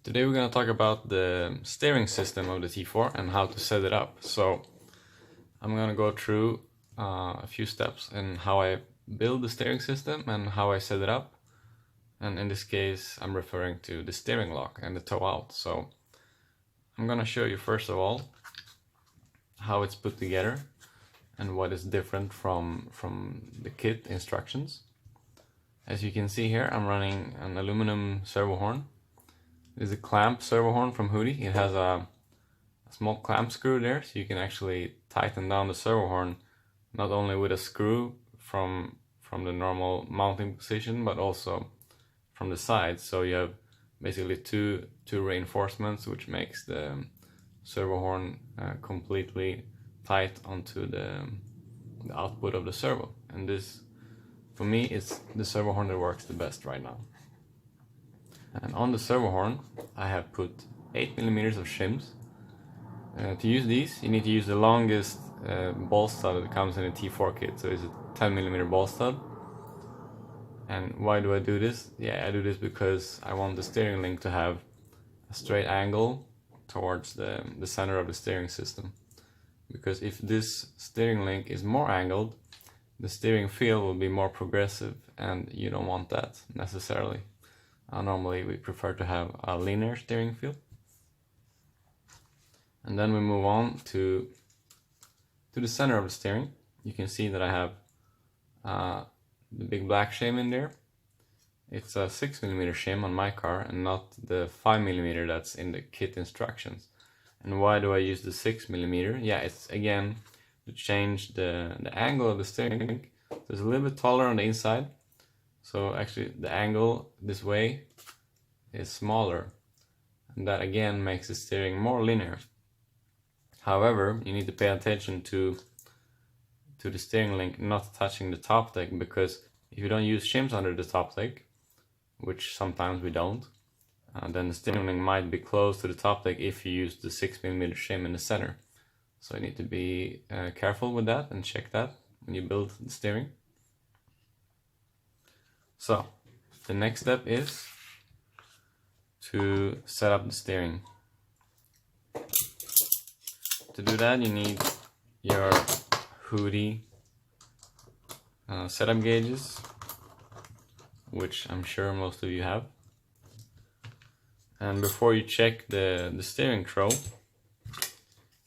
Today we're going to talk about the steering system of the T4 and how to set it up. So I'm going to go through a few steps in how I build the steering system and how I set it up. And in this case I'm referring to the steering lock and the toe out. So I'm going to show you first of all how it's put together and what is different from the kit instructions. As you can see here, I'm running an aluminum servo horn. This is a clamp servo horn from Hudy. It has a small clamp screw there, so you can actually tighten down the servo horn not only with a screw from the normal mounting position, but also from the sides. So you have basically two reinforcements, which makes the servo horn completely tight onto the output of the servo. And this, for me, is the servo horn that works the best right now. And on the servo horn I have put 8mm of shims. To use these you need to use the longest ball stud that comes in a T4 kit, so it's a 10mm ball stud. And why do I do this? Yeah, I do this because I want the steering link to have a straight angle towards the center of the steering system. Because if this steering link is more angled, the steering feel will be more progressive, and you don't want that necessarily. Normally we prefer to have a linear steering feel. And then we move on to the center of the steering. You can see that I have the big black shim in there. It's a 6mm shim on my car and not the 5mm that's in the kit instructions. And why do I use the 6mm? Yeah, it's again to change the angle of the steering link. So it's a little bit taller on the inside. So actually the angle this way is smaller, and that again makes the steering more linear. However, you need to pay attention to the steering link not touching the top deck, because if you don't use shims under the top deck, which sometimes we don't, then the steering link might be close to the top deck if you use the 6mm shim in the center. So you need to be careful with that and check that when you build the steering. So the next step is to set up the steering. To do that you need your Hudy setup gauges, which I'm sure most of you have. And before you check the steering throw,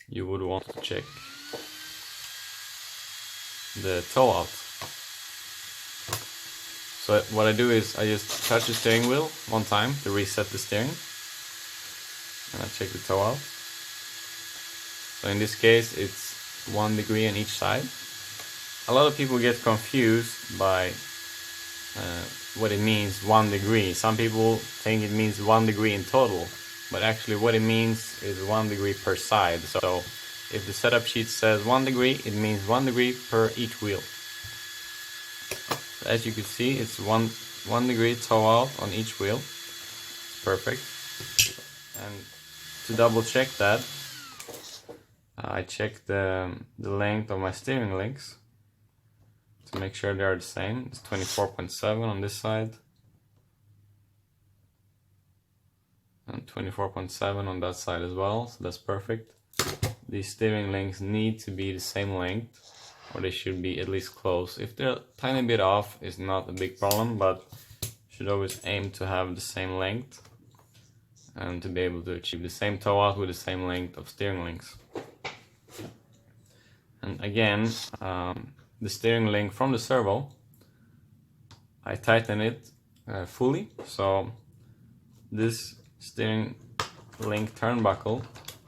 you would want to check the toe out. So what I do is I just touch the steering wheel one time to reset the steering, and I check the toe out. So in this case it's 1 degree on each side. A lot of people get confused by what it means 1 degree. Some people think it means 1 degree in total, but actually what it means is 1 degree per side. So if the setup sheet says 1 degree, it means 1 degree per each wheel. As you can see, it's one degree toe out on each wheel. It's perfect. And to double check that, I check the length of my steering links to make sure they are the same. It's 24.7 on this side and 24.7 on that side as well, so that's perfect. These steering links need to be the same length, or they should be at least close. If they're a tiny bit off, it's not a big problem, but you should always aim to have the same length and to be able to achieve the same toe out with the same length of steering links. And again, the steering link from the servo, I tighten it fully, so this steering link turnbuckle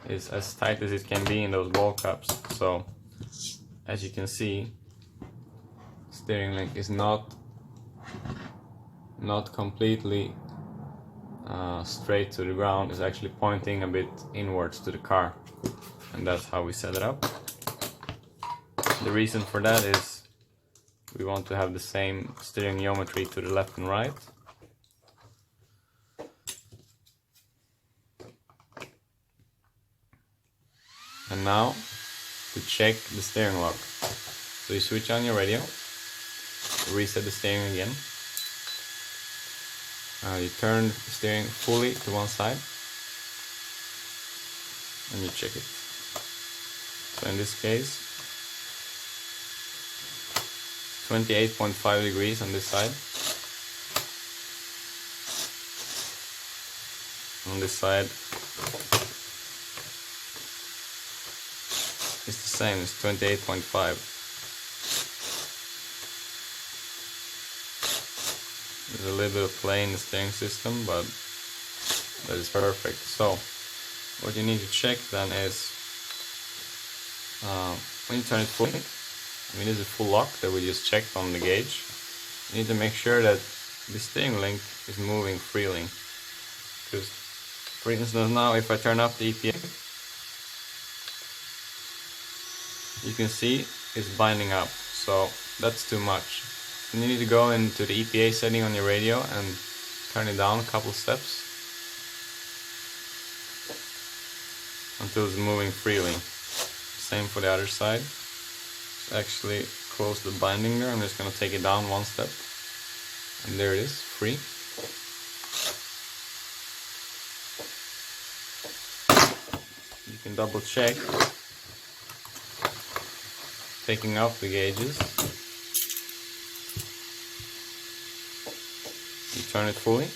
is as tight as it can be in those ball cups. So as you can see, steering link is not completely straight to the ground. It's actually pointing a bit inwards to the car, and that's how we set it up. The reason for that is we want to have the same steering geometry to the left and right. And now to check the steering lock. So you switch on your radio, reset the steering again. You turn the steering fully to one side, and you check it. So in this case, 28.5 degrees on this side. On this side it's the same, it's 28.5. There's a little bit of play in the steering system, but that is perfect. So what you need to check then is when you turn it fully, I mean this is full lock that we just checked on the gauge, you need to make sure that the steering link is moving freely. Because for instance now if I turn up the EPA, you can see it's binding up, so that's too much. And you need to go into the EPA setting on your radio and turn it down a couple steps until it's moving freely. Same for the other side. Actually close the binding there. I'm just going to take it down one step, and there it is, free. You can double check taking off the gauges. You turn it fully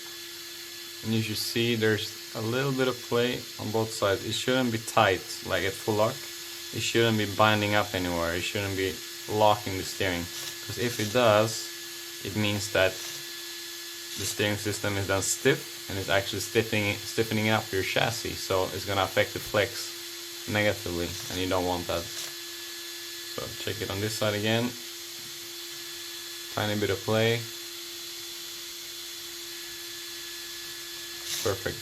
and you should see there's a little bit of play on both sides. It shouldn't be tight like at full lock. It shouldn't be binding up anywhere. It shouldn't be locking the steering, because if it does, it means that the steering system is then stiff and it's actually stiffening up your chassis, so it's going to affect the flex negatively, and you don't want that. So check it on this side again. Tiny bit of play. Perfect.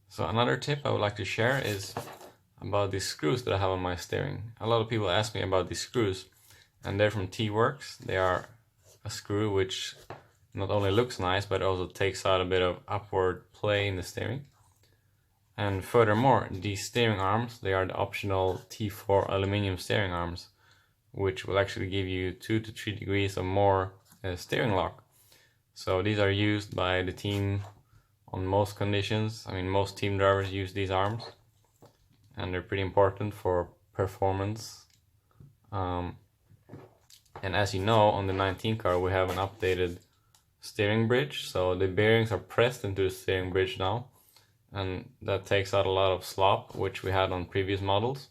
So another tip I would like to share is about these screws that I have on my steering. A lot of people ask me about these screws, and they're from T-Works. They are a screw which not only looks nice but also takes out a bit of upward play in the steering. And furthermore, these steering arms, they are the optional T4 aluminium steering arms, which will actually give you 2 to 3 degrees or more steering lock. So these are used by the team on most conditions. I mean, most team drivers use these arms, and they're pretty important for performance. And as you know, on the 19 car we have an updated steering bridge, so the bearings are pressed into the steering bridge now, and that takes out a lot of slop which we had on previous models.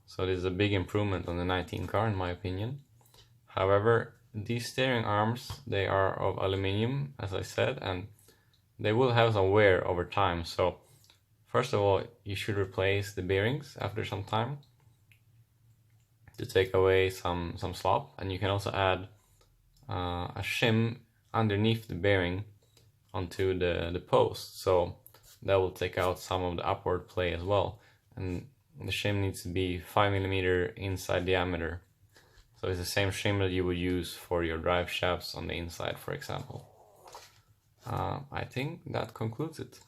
So this is a big improvement on the 19 car in my opinion. However, these steering arms, they are of aluminium, as I said, and they will have some wear over time. So first of all, you should replace the bearings after some time to take away some slop, and you can also add a shim underneath the bearing onto the post, so that will take out some of the upward play as well. And the shim needs to be 5 mm inside diameter, so it's the same shim that you would use for your drive shafts on the inside, for example. I think that concludes it.